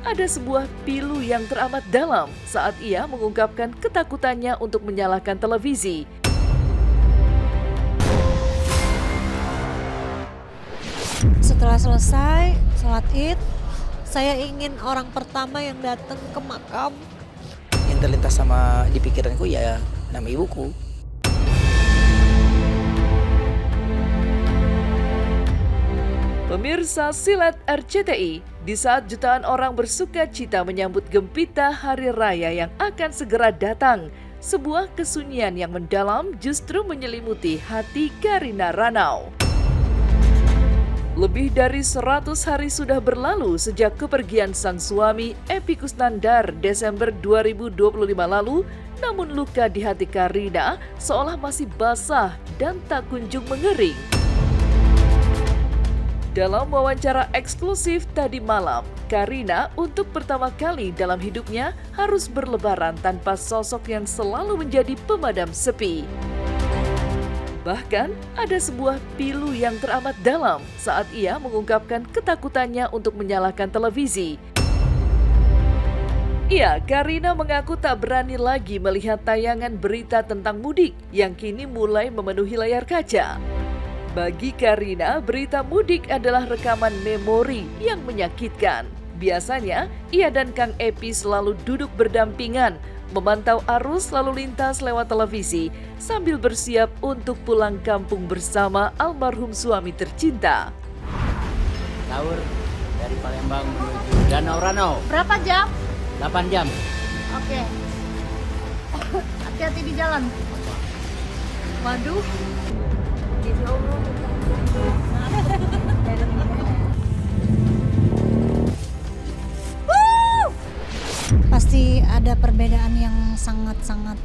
ada sebuah pilu yang teramat dalam saat ia mengungkapkan ketakutannya untuk menyalakan televisi. Setelah selesai sholat Id, saya ingin orang pertama yang datang ke makam. Yang terlintas sama di pikiranku ya nama ibuku. Pemirsa Silat RCTI, di saat jutaan orang bersuka cita menyambut gempita hari raya yang akan segera datang, sebuah kesunyian yang mendalam justru menyelimuti hati Karina Ranau. Lebih dari 100 hari sudah berlalu sejak kepergian sang suami Epy Kusnandar Desember 2025 lalu, namun luka di hati Karina seolah masih basah dan tak kunjung mengering. Dalam wawancara eksklusif tadi malam, Karina untuk pertama kali dalam hidupnya harus berlebaran tanpa sosok yang selalu menjadi pemadam sepi. Bahkan, ada sebuah pilu yang teramat dalam saat ia mengungkapkan ketakutannya untuk menyalakan televisi. Ya, Karina mengaku tak berani lagi melihat tayangan berita tentang mudik yang kini mulai memenuhi layar kaca. Bagi Karina, berita mudik adalah rekaman memori yang menyakitkan. Biasanya, ia dan Kang Epy selalu duduk berdampingan, memantau arus lalu lintas lewat televisi, sambil bersiap untuk pulang kampung bersama almarhum suami tercinta. Sahur dari Palembang menuju Danau Ranau. Berapa jam? 8 jam. Oke. Hati-hati di jalan. Waduh. Pasti ada perbedaan yang sangat-sangat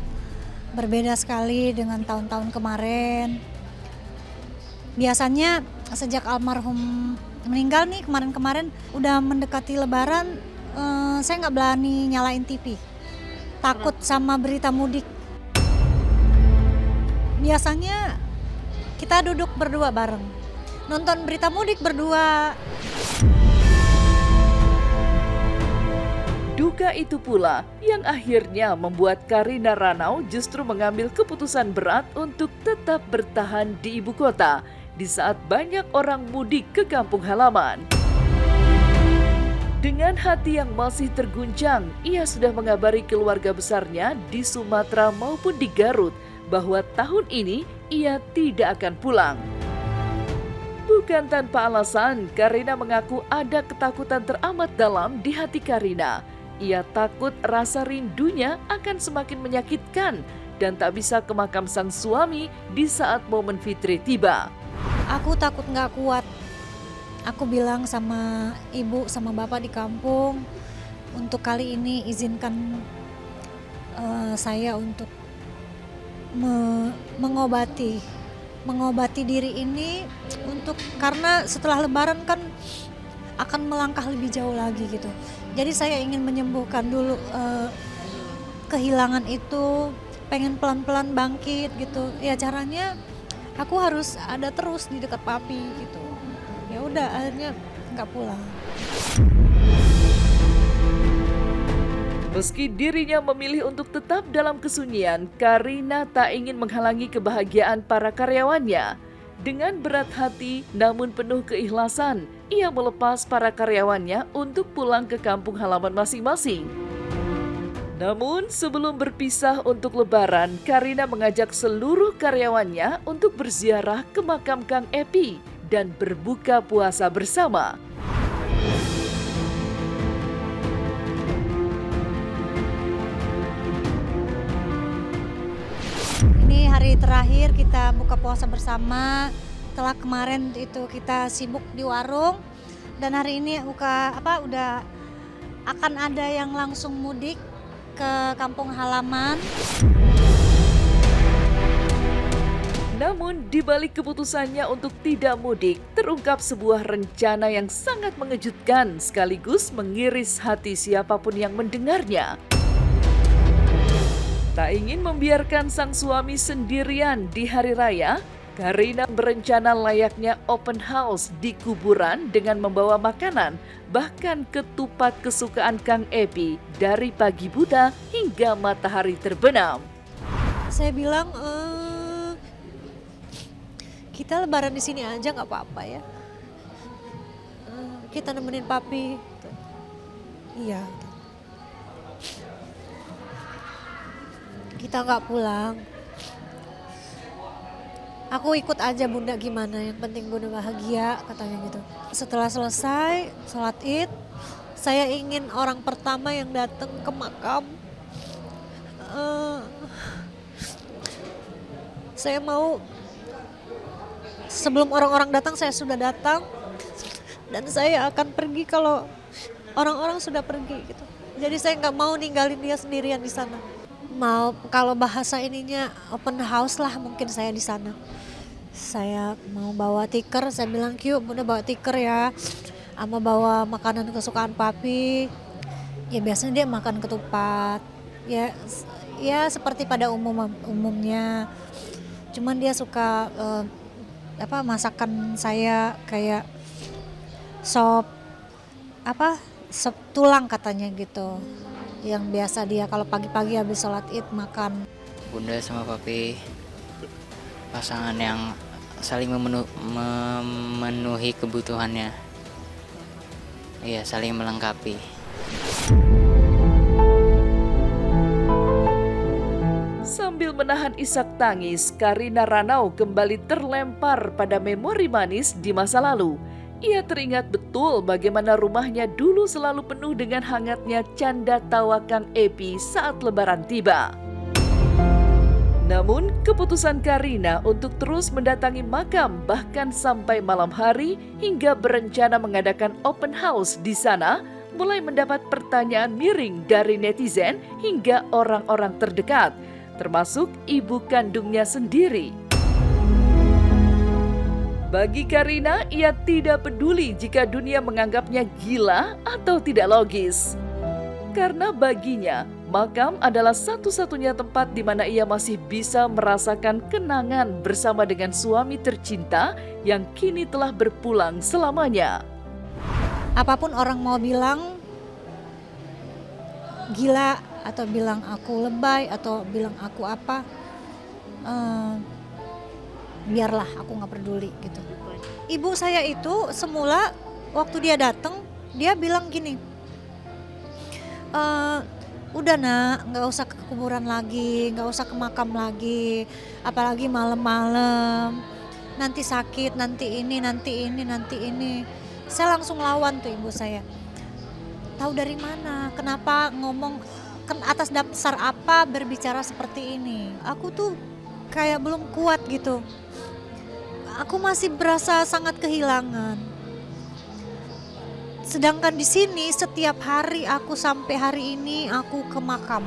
berbeda sekali dengan tahun-tahun kemarin. Biasanya sejak almarhum meninggal nih kemarin-kemarin udah mendekati lebaran, saya nggak berani nyalain TV. Takut sama berita mudik. Biasanya kita duduk berdua bareng, nonton berita mudik berdua. Duka itu pula yang akhirnya membuat Karina Ranau justru mengambil keputusan berat untuk tetap bertahan di ibu kota di saat banyak orang mudik ke kampung halaman. Dengan hati yang masih terguncang, ia sudah mengabari keluarga besarnya di Sumatera maupun di Garut bahwa tahun ini ia tidak akan pulang. Bukan tanpa alasan, Karina mengaku ada ketakutan teramat dalam di hati Karina. Ia takut rasa rindunya akan semakin menyakitkan dan tak bisa ke makam sang suami di saat momen fitri tiba. Aku takut nggak kuat. Aku bilang sama ibu sama bapak di kampung, untuk kali ini izinkan saya untuk mengobati diri ini karena setelah lebaran kan akan melangkah lebih jauh lagi gitu. Jadi saya ingin menyembuhkan dulu kehilangan itu, pengen pelan-pelan bangkit gitu. Ya caranya aku harus ada terus di dekat papi gitu. Ya udah akhirnya nggak pulang. Meski dirinya memilih untuk tetap dalam kesunyian, Karina tak ingin menghalangi kebahagiaan para karyawannya. Dengan berat hati namun penuh keikhlasan, ia melepas para karyawannya untuk pulang ke kampung halaman masing-masing. Namun sebelum berpisah untuk lebaran, Karina mengajak seluruh karyawannya untuk berziarah ke makam Kang Epy dan berbuka puasa bersama. Ini hari terakhir kita buka puasa bersama. Setelah kemarin itu kita sibuk di warung dan hari ini udah akan ada yang langsung mudik ke kampung halaman. Namun di balik keputusannya untuk tidak mudik, terungkap sebuah rencana yang sangat mengejutkan sekaligus mengiris hati siapapun yang mendengarnya. Tak ingin membiarkan sang suami sendirian di hari raya, Karina berencana layaknya open house di kuburan dengan membawa makanan, bahkan ketupat kesukaan Kang Epi dari pagi buta hingga matahari terbenam. Saya bilang, kita lebaran di sini aja nggak apa-apa ya. Kita nemenin papi. Iya. Kita nggak pulang. Aku ikut aja bunda, gimana, yang penting bunda bahagia, katanya gitu. Setelah selesai sholat id, saya ingin orang pertama yang datang ke makam. Saya mau sebelum orang-orang datang, saya sudah datang. Dan saya akan pergi kalau orang-orang sudah pergi gitu. Jadi saya nggak mau ninggalin dia sendirian di sana. Mau, kalau bahasa ininya open house lah mungkin saya di sana. Saya mau bawa tikar, saya bilang Kyu, bunda bawa tikar ya. Sama bawa makanan kesukaan papi. Ya biasanya dia makan ketupat. Ya seperti pada umumnya. Cuman dia suka masakan saya kayak sop sop tulang katanya gitu. Yang biasa dia kalau pagi-pagi habis sholat id makan. Bunda sama papi pasangan yang saling memenuhi kebutuhannya. Iya, saling melengkapi. Sambil menahan isak tangis, Karina Ranau kembali terlempar pada memori manis di masa lalu. Ia teringat betul bagaimana rumahnya dulu selalu penuh dengan hangatnya canda tawa Kang Epi saat lebaran tiba. Namun, keputusan Karina untuk terus mendatangi makam bahkan sampai malam hari hingga berencana mengadakan open house di sana mulai mendapat pertanyaan miring dari netizen hingga orang-orang terdekat, termasuk ibu kandungnya sendiri. Bagi Karina, ia tidak peduli jika dunia menganggapnya gila atau tidak logis. Karena baginya, makam adalah satu-satunya tempat di mana ia masih bisa merasakan kenangan bersama dengan suami tercinta yang kini telah berpulang selamanya. Apapun orang mau bilang gila atau bilang aku lebay atau bilang aku apa, biarlah, aku nggak peduli gitu. Ibu saya itu semula waktu dia datang, dia bilang gini, udah nak, nggak usah ke kuburan lagi, nggak usah ke makam lagi, apalagi malam-malam, nanti sakit, nanti ini. Saya langsung lawan tuh ibu saya. Tahu dari mana? Kenapa ngomong, atas dasar apa berbicara seperti ini? Aku tuh kayak belum kuat gitu. Aku masih berasa sangat kehilangan. Sedangkan di sini setiap hari aku sampai hari ini aku ke makam.